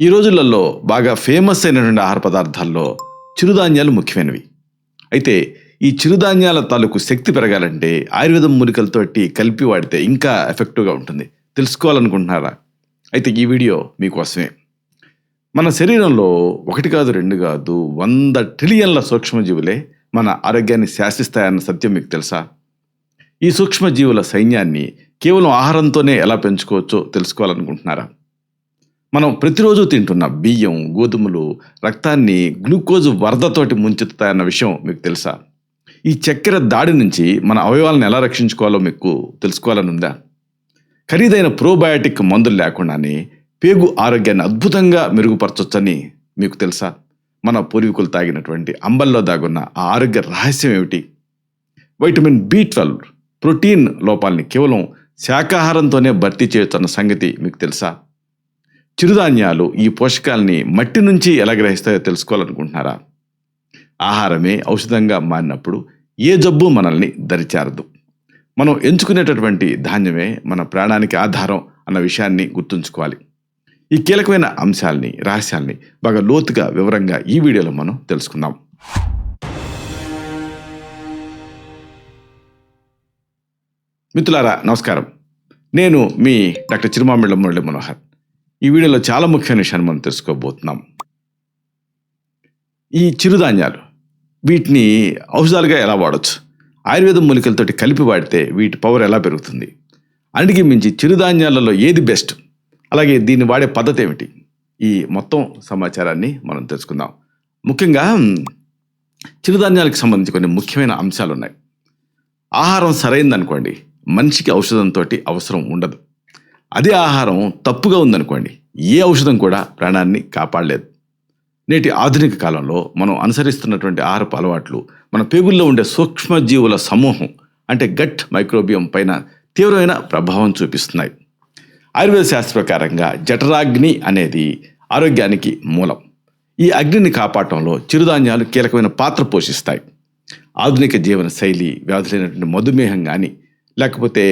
ఈ రోజులలో బాగా ఫేమస్ అయినటువంటి ఆహార పదార్థాల్లో చిరుధాన్యాలు ముఖ్యమైనవి. అయితే ఈ చిరుధాన్యాల తాలూకు శక్తి పెరగాలంటే ఆయుర్వేదం మూలికలతోటి కలిపి వాడితే ఇంకా ఎఫెక్టివ్గా ఉంటుంది. తెలుసుకోవాలనుకుంటున్నారా? అయితే ఈ వీడియో మీకోసమే. మన శరీరంలో ఒకటి కాదు, రెండు కాదు, 100 ట్రిలియన్ల సూక్ష్మజీవులే మన ఆరోగ్యాన్ని శాసిస్తాయన్న సత్యం మీకు తెలుసా? ఈ సూక్ష్మజీవుల సైన్యాన్ని కేవలం ఆహారంతోనే ఎలా పెంచుకోవచ్చో తెలుసుకోవాలనుకుంటున్నారా? మనం ప్రతిరోజు తింటున్న బియ్యం, గోధుమలు రక్తాన్ని గ్లూకోజ్ వరదతోటి ముంచెత్తుతాయన్న విషయం మీకు తెలుసా? ఈ చక్కెర దాడి నుంచి మన అవయవాలను ఎలా రక్షించుకోవాలో మీకు తెలుసుకోవాలని ఉందా? ఖరీదైన ప్రోబయాటిక్ మందులు లేకుండానే పేగు ఆరోగ్యాన్ని అద్భుతంగా మెరుగుపరచొచ్చని మీకు తెలుసా? మన పూర్వీకులు తాగినటువంటి అంబల్లో దాగున్న ఆ ఆరోగ్య రహస్యం ఏమిటి? వైటమిన్ B12 ప్రోటీన్ లోపాలని కేవలం శాకాహారంతోనే భర్తీ చేయొచ్చన్న సంగతి మీకు తెలుసా? చిరుధాన్యాలు ఈ పోషకాలని మట్టి నుంచి ఎలా గ్రహిస్తాయో తెలుసుకోవాలనుకుంటున్నారా? ఆహారమే ఔషధంగా మారినప్పుడు ఏ జబ్బు మనల్ని దరిచేరదు. మనం ఎంచుకునేటటువంటి ధాన్యమే మన ప్రాణానికి ఆధారం అన్న విషయాన్ని గుర్తుంచుకోవాలి. ఈ కీలకమైన అంశాలని, రహస్యాల్ని బాగా లోతుగా వివరంగా ఈ వీడియోలో మనం తెలుసుకుందాం. మిత్రులారా, నమస్కారం. నేను మీ డాక్టర్ చిరుమామిళ్ళ మురళీ మనోహర్. ఈ వీడియోలో చాలా ముఖ్యమైన విషయాన్ని మనం తెలుసుకోబోతున్నాం. ఈ చిరుధాన్యాలు, వీటిని ఔషధాలుగా ఎలా వాడచ్చు, ఆయుర్వేదం మూలికలతోటి కలిపి వాడితే వీటి పవర్ ఎలా పెరుగుతుంది, అన్నిటికీ మించి చిరుధాన్యాలలో ఏది బెస్ట్, అలాగే దీన్ని వాడే పద్ధతి ఏమిటి, ఈ మొత్తం సమాచారాన్ని మనం తెలుసుకుందాం. ముఖ్యంగా చిరుధాన్యాలకు సంబంధించి కొన్ని ముఖ్యమైన అంశాలు ఉన్నాయి. ఆహారం సరైందనుకోండి, మనిషికి ఔషధంతో అవసరం ఉండదు. అదే ఆహారం తప్పుగా ఉందనుకోండి, ఏ ఔషధం కూడా ప్రాణాన్ని కాపాడలేదు. నేటి ఆధునిక కాలంలో మనం అనుసరిస్తున్నటువంటి ఆహారపు అలవాట్లు మన పేగుల్లో ఉండే సూక్ష్మజీవుల సమూహం అంటే గట్ మైక్రోబియం పైన తీవ్రమైన ప్రభావం చూపిస్తున్నాయి. ఆయుర్వేద శాస్త్ర ప్రకారంగా జఠరాగ్ని అనేది ఆరోగ్యానికి మూలం. ఈ అగ్నిని కాపాడటంలో చిరుధాన్యాలు కీలకమైన పాత్ర పోషిస్తాయి. ఆధునిక జీవన శైలి, వ్యాధులైనటువంటి మధుమేహం కానీ, లేకపోతే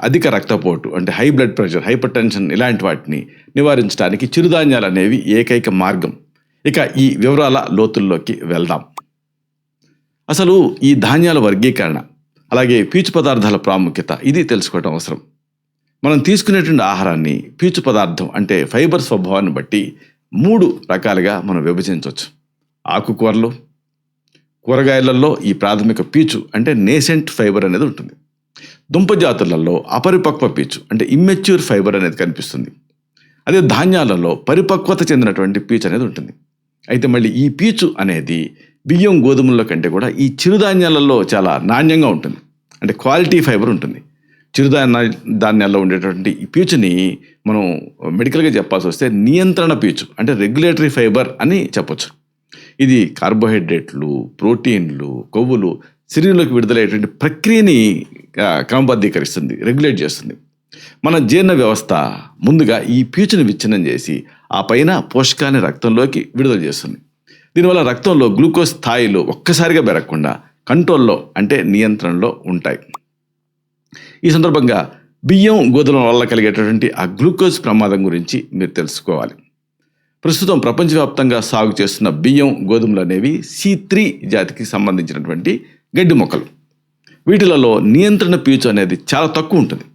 అధిక రక్తపోటు అంటే high blood pressure, hyper tension, ఇలాంటి వాటిని నివారించడానికి చిరుధాన్యాలు అనేవి ఏకైక మార్గం. ఇక ఈ వివరాల లోతుల్లోకి వెళ్దాం. అసలు ఈ ధాన్యాల వర్గీకరణ, అలాగే పీచు పదార్థాల ప్రాముఖ్యత ఇది తెలుసుకోవడం అవసరం. మనం తీసుకునేటువంటి ఆహారాన్ని పీచు పదార్థం అంటే ఫైబర్ స్వభావాన్ని బట్టి 3 రకాలుగా మనం విభజించవచ్చు. ఆకుకూరలు, కూరగాయలలో ఈ ప్రాథమిక పీచు అంటే నేసెంట్ ఫైబర్ అనేది ఉంటుంది. దుంప జాతులలో అపరిపక్వ పీచు అంటే ఇమ్మెచ్యూర్ ఫైబర్ అనేది కనిపిస్తుంది. అదే ధాన్యాలలో పరిపక్వత చెందినటువంటి పీచు అనేది ఉంటుంది. అయితే మళ్ళీ ఈ పీచు అనేది బియ్యం, గోధుమల కంటే కూడా ఈ చిరుధాన్యాలలో చాలా నాణ్యంగా ఉంటుంది, అంటే క్వాలిటీ ఫైబర్ ఉంటుంది. ధాన్యాల్లో ఉండేటువంటి ఈ పీచుని మనం మెడికల్గా చెప్పాల్సి వస్తే నియంత్రణ పీచు అంటే రెగ్యులేటరీ ఫైబర్ అని చెప్పొచ్చు. ఇది కార్బోహైడ్రేట్లు, ప్రోటీన్లు, కొవ్వులు శరీరంలోకి విడుదలయ్యేటువంటి ప్రక్రియని క్రమబద్ధీకరిస్తుంది, రెగ్యులేట్ చేస్తుంది. మన జీర్ణ వ్యవస్థ ముందుగా ఈ పీచుని విచ్ఛిన్నం చేసి ఆ పైన పోషకాన్ని రక్తంలోకి విడుదల చేస్తుంది. దీనివల్ల రక్తంలో గ్లూకోజ్ స్థాయిలు ఒక్కసారిగా పెరగకుండా కంట్రోల్లో అంటే నియంత్రణలో ఉంటాయి. ఈ సందర్భంగా బియ్యం, గోధుమల వల్ల కలిగేటటువంటి ఆ గ్లూకోజ్ ప్రమాదం గురించి మీరు తెలుసుకోవాలి. ప్రస్తుతం ప్రపంచవ్యాప్తంగా సాగు చేస్తున్న బియ్యం, గోధుమలు అనేవి C3 జాతికి సంబంధించినటువంటి గడ్డి మొక్కలు. వీటిలలో నియంత్రణ పీచు అనేది చాలా తక్కువ ఉంటుంది.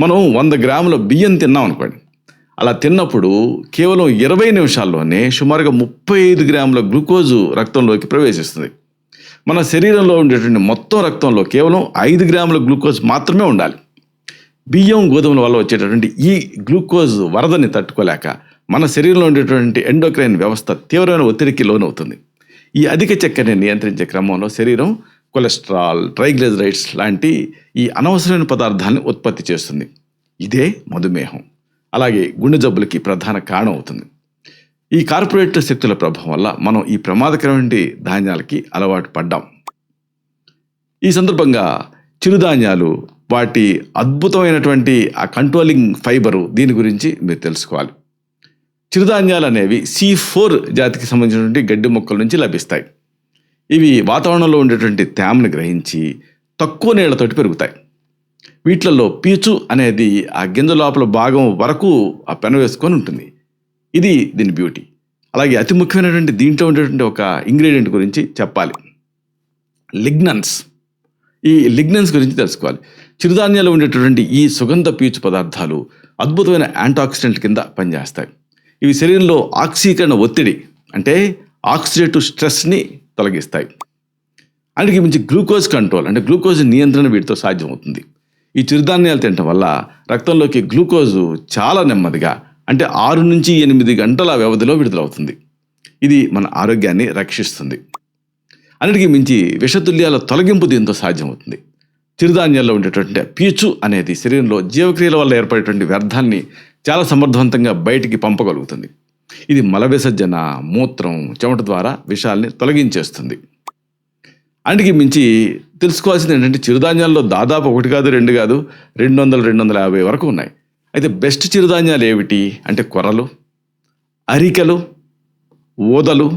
మనం 100 గ్రాముల బియ్యం తిన్నాం అనుకోండి, అలా తిన్నప్పుడు కేవలం 20 నిమిషాల్లోనే సుమారుగా 35 గ్రాముల గ్లూకోజు రక్తంలోకి ప్రవేశిస్తుంది. మన శరీరంలో ఉండేటువంటి మొత్తం రక్తంలో కేవలం 5 గ్రాముల గ్లూకోజ్ మాత్రమే ఉండాలి. బియ్యం, గోధుమల వల్ల వచ్చేటటువంటి ఈ గ్లూకోజ్ వరదని తట్టుకోలేక మన శరీరంలో ఉండేటువంటి ఎండోక్రైన్ వ్యవస్థ తీవ్రమైన ఒత్తిడికి లోనవుతుంది. ఈ అధిక చక్కెరని నియంత్రించే క్రమంలో శరీరం కొలెస్ట్రాల్, ట్రైగ్లిజరైడ్స్ లాంటి ఈ అనవసరమైన పదార్థాలను ఉత్పత్తి చేస్తుంది. ఇదే మధుమేహం, అలాగే గుండె జబ్బులకి ప్రధాన కారణం అవుతుంది. ఈ కార్పొరేట్ శక్తుల ప్రభావం వల్ల మనం ఈ ప్రమాదకరమైన ధాన్యాలకి అలవాటు పడ్డాం. ఈ సందర్భంగా చిరుధాన్యాలు, వాటి అద్భుతమైనటువంటి ఆ కంట్రోలింగ్ ఫైబరు, దీని గురించి మీరు తెలుసుకోవాలి. చిరుధాన్యాలు అనేవి C4 జాతికి సంబంధించినటువంటి గడ్డి మొక్కల నుంచి లభిస్తాయి. ఇవి వాతావరణంలో ఉండేటువంటి తేమను గ్రహించి తక్కువ నీళ్లతోటి పెరుగుతాయి. వీటిలలో పీచు అనేది ఆ గింజ లోపల భాగం వరకు ఆ పెన వేసుకొని ఉంటుంది. ఇది దీని బ్యూటీ. అలాగే అతి ముఖ్యమైనటువంటి దీంట్లో ఉండేటువంటి ఒక ఇంగ్రీడియంట్ గురించి చెప్పాలి, లిగ్నన్స్. ఈ లిగ్నన్స్ గురించి తెలుసుకోవాలి. చిరుధాన్యాలు ఉండేటటువంటి ఈ సుగంధ పీచు పదార్థాలు అద్భుతమైన యాంటాక్సిడెంట్ కింద పనిచేస్తాయి. ఇవి శరీరంలో ఆక్సీకరణ ఒత్తిడి అంటే ఆక్సిడేటివ్ స్ట్రెస్ని తొలగిస్తాయి. అందుకే మించి గ్లూకోజ్ కంట్రోల్ అంటే గ్లూకోజ్ నియంత్రణ వీటితో సాధ్యమవుతుంది. ఈ చిరుధాన్యాలు తినటం వల్ల రక్తంలోకి గ్లూకోజు చాలా నెమ్మదిగా అంటే 6 నుంచి 8 గంటల వ్యవధిలో విడుదలవుతుంది. ఇది మన ఆరోగ్యాన్ని రక్షిస్తుంది. అన్నిటికీ మించి విషతుల్యాల తొలగింపు దీంతో సాధ్యమవుతుంది. చిరుధాన్యాల్లో ఉండేటువంటి పీచు అనేది శరీరంలో జీవక్రియల వల్ల ఏర్పడేటువంటి వ్యర్థాన్ని చాలా సమర్థవంతంగా బయటికి పంపగలుగుతుంది. ఇది మల విసర్జన, మూత్రం, చెమట ద్వారా విషాల్ని తొలగించేస్తుంది. అందుకే మించి తెలుసుకోవాల్సింది ఏంటంటే చిరుధాన్యాల్లో దాదాపు 1 కాదు 2 కాదు 200-250 వరకు ఉన్నాయి. అయితే బెస్ట్ చిరుధాన్యాలు ఏమిటి అంటే కొర్రలు, అరికెలు, ఊదలు,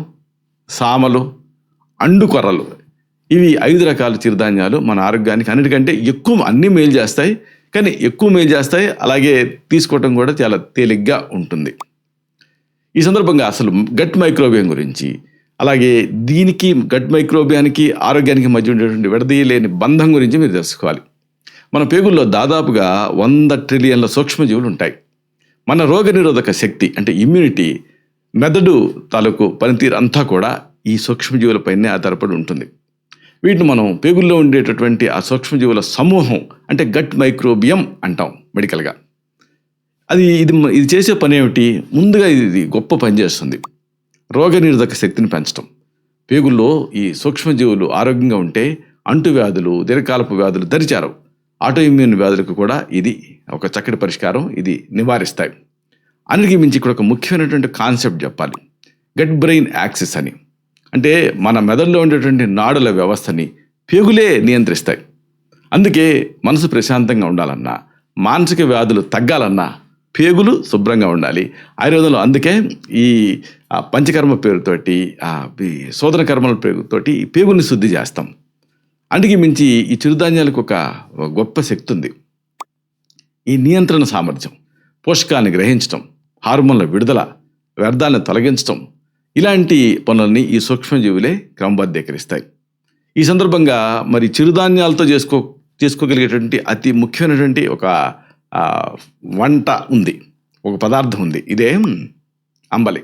సామలు, అండు కొర్రలు. ఇవి 5 రకాల చిరుధాన్యాలు మన ఆరోగ్యానికి అన్నిటికంటే ఎక్కువ అన్ని మేలు చేస్తాయి. కానీ ఎక్కువ మేలు చేస్తాయి, అలాగే తీసుకోవటం కూడా చాలా తేలిగ్గా ఉంటుంది. ఈ సందర్భంగా అసలు గట్ మైక్రోబియం గురించి, అలాగే దీనికి గట్ మైక్రోబియానికి ఆరోగ్యానికి మధ్య ఉండేటువంటి విడదీయలేని బంధం గురించి మీరు తెలుసుకోవాలి. మన పేగుల్లో దాదాపుగా 100 ట్రిలియన్ల సూక్ష్మజీవులు ఉంటాయి. మన రోగనిరోధక శక్తి అంటే ఇమ్యూనిటీ, మెదడు తాలూకు పనితీరు అంతా కూడా ఈ సూక్ష్మజీవులపైనే ఆధారపడి ఉంటుంది. వీటిని మనం పేగుల్లో ఉండేటటువంటి ఆ సూక్ష్మజీవుల సమూహం అంటే గట్ మైక్రోబియం అంటాం మెడికల్గా. ఇది చేసే పని ఏమిటి? ముందుగా ఇది గొప్ప పని చేస్తుంది, రోగనిరోధక శక్తిని పెంచడం. పేగుల్లో ఈ సూక్ష్మజీవులు ఆరోగ్యంగా ఉంటే అంటువ్యాధులు, దీర్ఘకాలపు వ్యాధులు దరిచారవు. ఆటోఇమ్యూన్ వ్యాధులకు కూడా ఇది ఒక చక్కటి పరిష్కారం, ఇది నివారిస్తాయి. అన్నిటికీ మించి ఇక్కడ ఒక ముఖ్యమైనటువంటి కాన్సెప్ట్ చెప్పాలి, గట్ బ్రెయిన్ యాక్సిస్ అని. అంటే మన మెదడులో ఉండేటువంటి నాడుల వ్యవస్థని పేగులే నియంత్రిస్తాయి. అందుకే మనసు ప్రశాంతంగా ఉండాలన్నా, మానసిక వ్యాధులు తగ్గాలన్నా పేగులు శుభ్రంగా ఉండాలి. ఆయుర్వేదంలో అందుకే ఈ పంచకర్మ పేరుతోటి, శోధన కర్మల పేరుతోటి పేగుల్ని శుద్ధి చేస్తాం. అందుకే మించి ఈ చిరుధాన్యాలకు ఒక గొప్ప శక్తి ఉంది, ఈ నియంత్రణ సామర్థ్యం, పోషకాన్ని గ్రహించటం, హార్మోన్ల విడుదల, వ్యర్థాలను తొలగించటం, ఇలాంటి పనులని ఈ సూక్ష్మజీవులే క్రమబద్ధీకరిస్తాయి. ఈ సందర్భంగా మరి చిరుధాన్యాలతో చేసుకోగలిగేటువంటి అతి ముఖ్యమైనటువంటి ఒక వంట ఉంది, ఒక పదార్థం ఉంది, ఇదే అంబలి.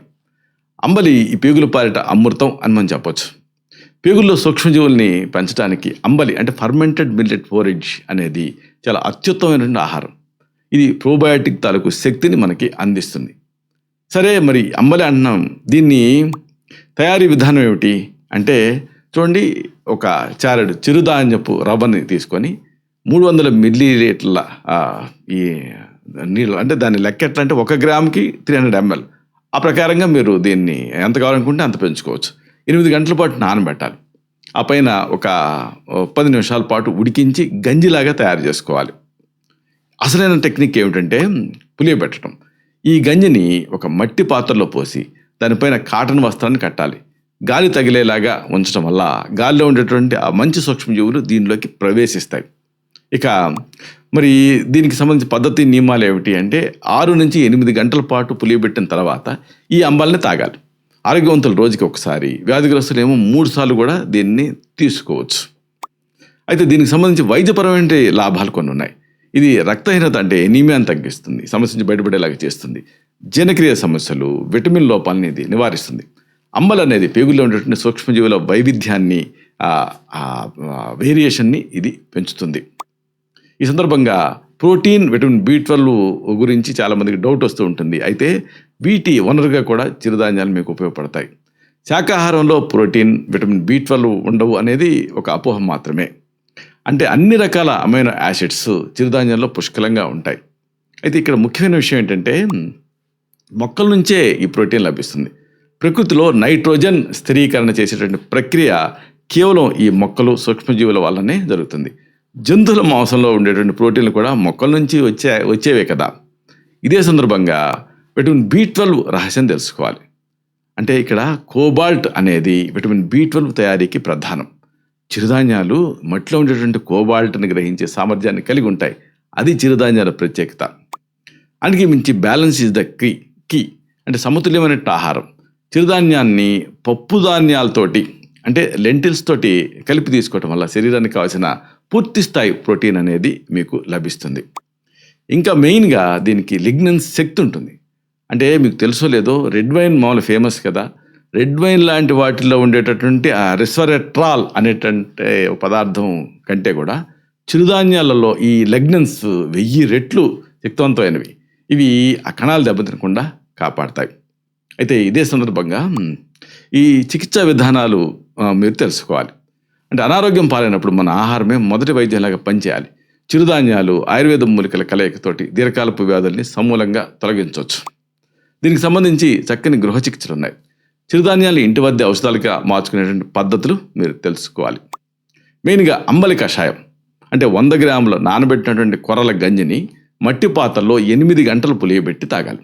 అంబలి ఈ పేగుల పాలిట అమృతం అని మనం చెప్పొచ్చు. పేగుల్లో సూక్ష్మజీవుల్ని పెంచడానికి అంబలి అంటే ఫర్మెంటెడ్ మిల్లెట్ పోరిజ్ అనేది చాలా అత్యుత్తమైనటువంటి ఆహారం. ఇది ప్రోబయాటిక్ తాలూకు శక్తిని మనకి అందిస్తుంది. సరే, మరి అంబలి అంటున్నాం, దీన్ని తయారీ విధానం ఏమిటి అంటే చూడండి, ఒక చారెడు చిరుధాన్యపు రవ్వని తీసుకొని 300 మిల్లీలీటర్ల ఈ నీళ్ళు, అంటే దాని లెక్క ఎట్లా అంటే 1 గ్రామ్కి 300 ml, ఆ ప్రకారంగా మీరు దీన్ని ఎంత కావాలనుకుంటే అంత పెంచుకోవచ్చు. 8 గంటల పాటు నానబెట్టాలి. ఆ పైన ఒక 10 నిమిషాల పాటు ఉడికించి గంజిలాగా తయారు చేసుకోవాలి. అసలైన టెక్నిక్ ఏమిటంటే పులియబెట్టడం. ఈ గంజిని ఒక మట్టి పాత్రలో పోసి దానిపైన కాటన్ వస్త్రాన్ని కట్టాలి. గాలి తగిలేలాగా ఉంచడం వల్ల గాలిలో ఉండేటువంటి ఆ మంచి సూక్ష్మజీవులు దీనిలోకి ప్రవేశిస్తాయి. ఇక మరి దీనికి సంబంధించిన పద్ధతి, నియమాలు ఏమిటి అంటే 6 నుంచి 8 గంటల పాటు పులియబెట్టిన తర్వాత ఈ అంబలిని తాగాలి. ఆరోగ్యవంతులు రోజుకి ఒకసారి, వ్యాధిగ్రస్తులు ఏమో 3 సార్లు కూడా దీన్ని తీసుకోవచ్చు. అయితే దీనికి సంబంధించి వైద్యపరమైన లాభాలు కొన్ని ఉన్నాయి. ఇది రక్తహీనత అంటే ఎనీమియాని తగ్గిస్తుంది, సమస్య నుంచి బయటపడేలాగా చేస్తుంది. జీర్ణక్రియ సమస్యలు, విటమిన్ లోపాలని ఇది నివారిస్తుంది. అంబలి అనేది పేగుల్లో ఉండేటువంటి సూక్ష్మజీవుల వైవిధ్యాన్ని, వేరియేషన్ని ఇది పెంచుతుంది. ఈ సందర్భంగా ప్రోటీన్, విటమిన్ B12 గురించి చాలామందికి డౌట్ వస్తూ ఉంటుంది. అయితే వీటి వనరుగా కూడా చిరుధాన్యాలు మీకు ఉపయోగపడతాయి. శాకాహారంలో ప్రోటీన్, విటమిన్ B12 ఉండవు అనేది ఒక అపోహ మాత్రమే. అంటే అన్ని రకాల అమైనో యాసిడ్స్ చిరుధాన్యాల్లో పుష్కలంగా ఉంటాయి. అయితే ఇక్కడ ముఖ్యమైన విషయం ఏంటంటే మొక్కల నుంచే ఈ ప్రోటీన్ లభిస్తుంది. ప్రకృతిలో నైట్రోజన్ స్థిరీకరణ చేసేటువంటి ప్రక్రియ కేవలం ఈ మొక్కలు, సూక్ష్మజీవుల వల్లనే జరుగుతుంది. జంతువుల మాంసంలో ఉండేటువంటి ప్రోటీన్లు కూడా మొక్కల నుంచి వచ్చేవే కదా. ఇదే సందర్భంగా విటమిన్ B12 రహస్యం తెలుసుకోవాలి. అంటే ఇక్కడ కోబాల్ట్ అనేది విటమిన్ B12 తయారీకి ప్రధానం. చిరుధాన్యాలు మట్టిలో ఉండేటువంటి కోబాల్ట్ని గ్రహించే సామర్థ్యాన్ని కలిగి ఉంటాయి. అది చిరుధాన్యాల ప్రత్యేకత. అందుకే మించి బ్యాలెన్స్ ఈజ్ ద కీ. అంటే సమతుల్యమైన ఆహారం. చిరుధాన్యాన్ని పప్పు ధాన్యాలతోటి అంటే లెంటిల్స్ తోటి కలిపి తీసుకోవటం వల్ల శరీరానికి కావాల్సిన పూర్తి స్థాయి ప్రోటీన్ అనేది మీకు లభిస్తుంది. ఇంకా మెయిన్గా దీనికి లిగ్నెన్స్ శక్తి ఉంటుంది. అంటే మీకు తెలుసో లేదో రెడ్ వైన్ మామూలు ఫేమస్ కదా. రెడ్ వైన్ లాంటి వాటిల్లో ఉండేటటువంటి ఆ రెస్వరెట్రాల్ అనేటంటే పదార్థం కంటే కూడా చిరుధాన్యాలలో ఈ లిగ్నెన్స్ 1000 రెట్లు శక్తివంతమైనవి. ఇవి ఆ కణాలు దెబ్బతినకుండా కాపాడతాయి. అయితే ఇదే సందర్భంగా ఈ చికిత్సా విధానాలు మీరు తెలుసుకోవాలి. అంటే అనారోగ్యం పాలైనప్పుడు మన ఆహారమే మొదటి వైద్యంలాగా పనిచేయాలి. చిరుధాన్యాలు ఆయుర్వేదం మూలికల కలయికతోటి దీర్ఘకాలపు వ్యాధుల్ని సమూలంగా తొలగించవచ్చు. దీనికి సంబంధించి చక్కని గృహ చికిత్సలు ఉన్నాయి. చిరుధాన్యాలు ఇంటి వద్ద ఔషధాలుగా మార్చుకునేటువంటి పద్ధతులు మీరు తెలుసుకోవాలి. మెయిన్గా అంబలి కషాయం అంటే 100 గ్రాముల నానబెట్టినటువంటి కొర్రల గంజిని మట్టి పాత్రలో 8 గంటలు పులియబెట్టి తాగాలి.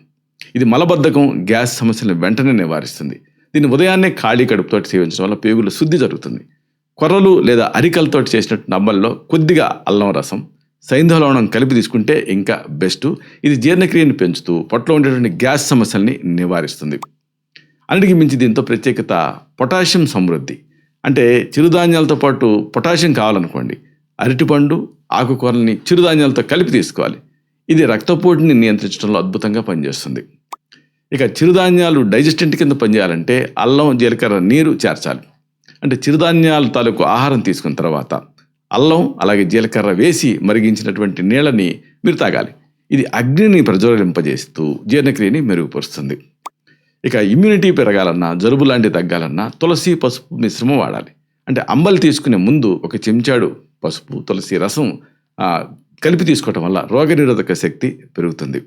ఇది మలబద్ధకం, గ్యాస్ సమస్యలను వెంటనే నివారిస్తుంది. దీన్ని ఉదయాన్నే ఖాళీ కడుపుతోటి సేవించడం వల్ల పేగులు శుద్ధి జరుగుతుంది. కొర్రలు లేదా అరికలతో చేసినట్టు నమ్మల్లో కొద్దిగా అల్లం రసం, సైంధవ లవణం కలిపి తీసుకుంటే ఇంకా బెస్ట్. ఇది జీర్ణక్రియను పెంచుతూ పొట్టలో ఉండేటువంటి గ్యాస్ సమస్యల్ని నివారిస్తుంది. అన్నిటికీ మించి దీంతో ప్రత్యేకత పొటాషియం సమృద్ధి. అంటే చిరుధాన్యాలతో పాటు పొటాషియం కావాలనుకోండి, అరటిపండు, ఆకుకూరల్ని చిరుధాన్యాలతో కలిపి తీసుకోవాలి. ఇది రక్తపోటుని నియంత్రించడంలో అద్భుతంగా పనిచేస్తుంది. ఇక చిరుధాన్యాలు డైజెస్టెంట్ కింద పనిచేయాలంటే అల్లం, జీలకర్ర నీరు చేర్చాలి. అంటే చిరుధాన్యాల తాలూకు ఆహారం తీసుకున్న తర్వాత అల్లం అలాగే జీలకర్ర వేసి మరిగించినటువంటి నీళ్ళని మీరు తాగాలి. ఇది అగ్నిని ప్రజ్వలింపజేస్తూ జీర్ణక్రియని మెరుగుపరుస్తుంది. ఇక ఇమ్యూనిటీ పెరగాలన్నా, జలుబు లాంటి తగ్గాలన్నా తులసి, పసుపు మిశ్రమం వాడాలి. అంటే అంబలి తీసుకునే ముందు 1 చెంచాడు పసుపు, తులసి రసం కలిపి తీసుకోవటం వల్ల రోగనిరోధక శక్తి పెరుగుతుంది.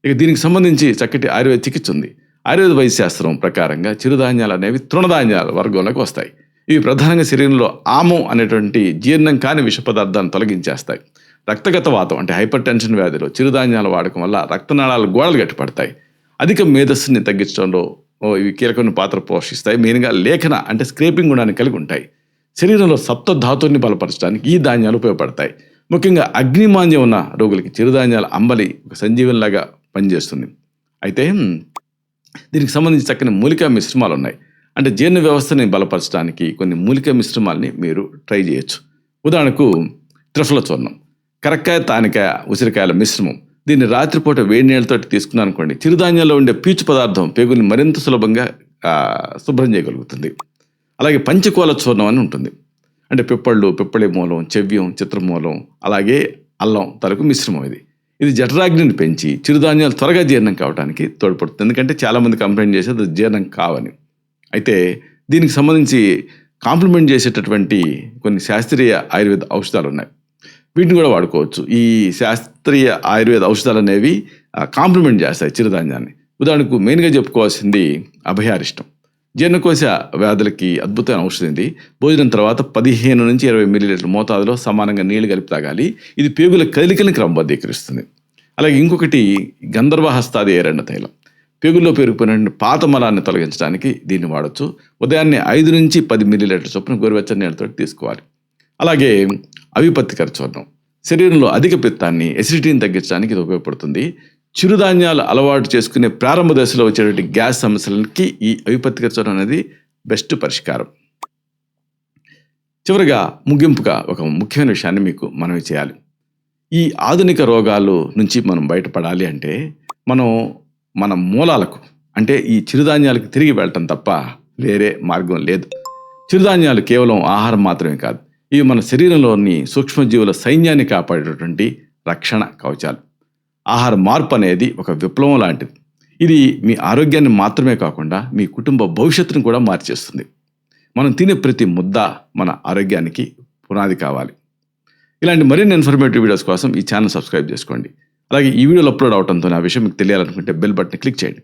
ఇక దీనికి సంబంధించి చక్కటి ఆయుర్వేద చికిత్స ఉంది. ఆయుర్వేద వైద్యశాస్త్రం ప్రకారంగా చిరుధాన్యాలు అనేవి తృణధాన్యాల వర్గంలోకి వస్తాయి. ఇవి ప్రధానంగా శరీరంలో ఆమం అనేటువంటి జీర్ణం కాని విష పదార్థాన్ని తొలగించేస్తాయి. రక్తగత వాతం అంటే హైపర్ టెన్షన్ వ్యాధిలో చిరుధాన్యాల వాడకం వల్ల రక్తనాళాలు గోడలు గట్టిపడతాయి. అధిక మేధస్సుని తగ్గించడంలో ఇవి కీలకమైన పాత్ర పోషిస్తాయి. మెయిన్గా లేఖన అంటే స్క్రేపింగ్ గుణాన్ని కలిగి ఉంటాయి. శరీరంలో సప్త ధాతువుని బలపరచడానికి ఈ ధాన్యాలు ఉపయోగపడతాయి. ముఖ్యంగా అగ్నిమాంద్యం ఉన్న రోగులకి చిరుధాన్యాల అంబలి ఒక సంజీవనిలాగా పనిచేస్తుంది. అయితే దీనికి సంబంధించి చక్కని మూలికా మిశ్రమాలు ఉన్నాయి. అంటే జీర్ణ వ్యవస్థని బలపరచడానికి కొన్ని మూలికా మిశ్రమాలని మీరు ట్రై చేయొచ్చు. ఉదాహరణకు త్రిఫల చూర్ణం, కరక్కాయ, తానికాయ, ఉసిరికాయల మిశ్రమం. దీన్ని రాత్రిపూట వేడి నీళ్ళతో తీసుకున్నాను అనుకోండి, చిరుధాన్యాల్లో ఉండే పీచు పదార్థం పేగుల్ని మరింత సులభంగా శుభ్రం చేయగలుగుతుంది. అలాగే పంచకోల చూర్ణం అని ఉంటుంది. అంటే పిప్పళ్ళు, పిప్పళి మూలం, చెవ్యం, చిత్రమూలం, అలాగే అల్లం తలకు మిశ్రమం. ఇది జఠరాగ్నిని పెంచి చిరుధాన్యాలు త్వరగా జీర్ణం కావడానికి తోడ్పడుతుంది. ఎందుకంటే చాలామంది కంప్లైంట్ చేసేది జీర్ణం కావని. అయితే దీనికి సంబంధించి కాంప్లిమెంట్ చేసేటటువంటి కొన్ని శాస్త్రీయ ఆయుర్వేద ఔషధాలు ఉన్నాయి. వీటిని కూడా వాడుకోవచ్చు. ఈ శాస్త్రీయ ఆయుర్వేద ఔషధాలు అనేవి కాంప్లిమెంట్ చేస్తాయి చిరుధాన్యాన్ని. ఉదాహరణకు మెయిన్గా చెప్పుకోవాల్సింది అభయారిష్టం. జీర్ణకోశ వ్యాధులకి అద్భుతమైన ఔషధం ఇది. భోజనం తర్వాత 15 నుంచి 20 మిల్లీలీటర్ల మోతాదులో సమానంగా నీళ్లు కలిపి తాగాలి. ఇది పేగుల కదలికలను క్రమబద్ధీకరిస్తుంది. అలాగే ఇంకొకటి గంధర్వ హస్తాది ఏరెండ తైలం. పేగుల్లో పెరిగిపోయిన పాత మలాన్ని తొలగించడానికి దీన్ని వాడచ్చు. ఉదయాన్నే 5 నుంచి 10 మిల్లీలీటర్ల చొప్పున గోరువెచ్చని నీళ్ళతో తీసుకోవాలి. అలాగే అవిపత్తికర చూర్ణం శరీరంలో అధిక పిత్తాన్ని, ఎసిడిటీని తగ్గించడానికి ఇది ఉపయోగపడుతుంది. చిరుధాన్యాలు అలవాటు చేసుకునే ప్రారంభ దశలో వచ్చేటువంటి గ్యాస్ సమస్యలకి ఈ అవిపత్తికర చూర్ణం అనేది బెస్ట్ పరిష్కారం. చివరిగా ముగింపుగా ఒక ముఖ్యమైన విషయాన్ని మీకు మనవి చేయాలి. ఈ ఆధునిక రోగాలు నుంచి మనం బయటపడాలి అంటే మనం మన మూలాలకు అంటే ఈ చిరుధాన్యాలకు తిరిగి వెళ్ళటం తప్ప వేరే మార్గం లేదు. చిరుధాన్యాలు కేవలం ఆహారం మాత్రమే కాదు, ఇవి మన శరీరంలోని సూక్ష్మజీవుల సైన్యాన్ని కాపాడేటటువంటి రక్షణ కవచాలు. ఆహార మార్పు అనేది ఒక విప్లవం లాంటిది. ఇది మీ ఆరోగ్యాన్ని మాత్రమే కాకుండా మీ కుటుంబ భవిష్యత్తును కూడా మార్చేస్తుంది. మనం తినే ప్రతి ముద్ద మన ఆరోగ్యానికి పునాది కావాలి. ఇలాంటి మరిన్ని ఇన్ఫర్మేటివ్ వీడియోస్ కోసం ఈ ఛానల్ సబ్స్క్రైబ్ చేసుకోండి. అలాగే ఈ వీడియోలు అప్లోడ్ అవడంతో ఆ విషయం మీకు తెలియాలనుకుంటే బెల్ బటన్ క్లిక్ చేయండి.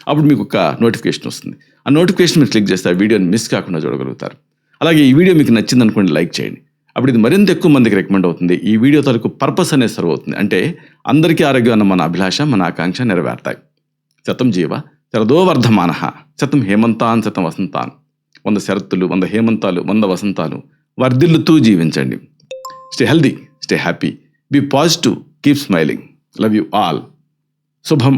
అప్పుడు మీకు ఒక నోటిఫికేషన్ వస్తుంది. ఆ నోటిఫికేషన్ మీరు క్లిక్ చేస్తే ఆ వీడియోని మిస్ కాకుండా చూడగలుగుతారు. అలాగే ఈ వీడియో మీకు నచ్చింది అనుకోండి, లైక్ చేయండి. అప్పుడు ఇది మరింత ఎక్కువ మందికి రికమెండ్ అవుతుంది. ఈ వీడియో తాలూకు పర్పస్ అనేది సర్వ్ అవుతుంది. అంటే అందరికీ ఆరోగ్యం అన్న మన అభిలాష, మన ఆకాంక్ష నెరవేరుతాయి. శతం జీవ శరదో వర్ధమానః, శతం హేమంతాన్ శతం వసంతాన్. 100 శరత్తులు, 100 హేమంతాలు, 100 వసంతాలు వర్ధిల్లుతూ జీవించండి. Stay healthy, stay happy, be positive, keep smiling. Love you all. శుభం.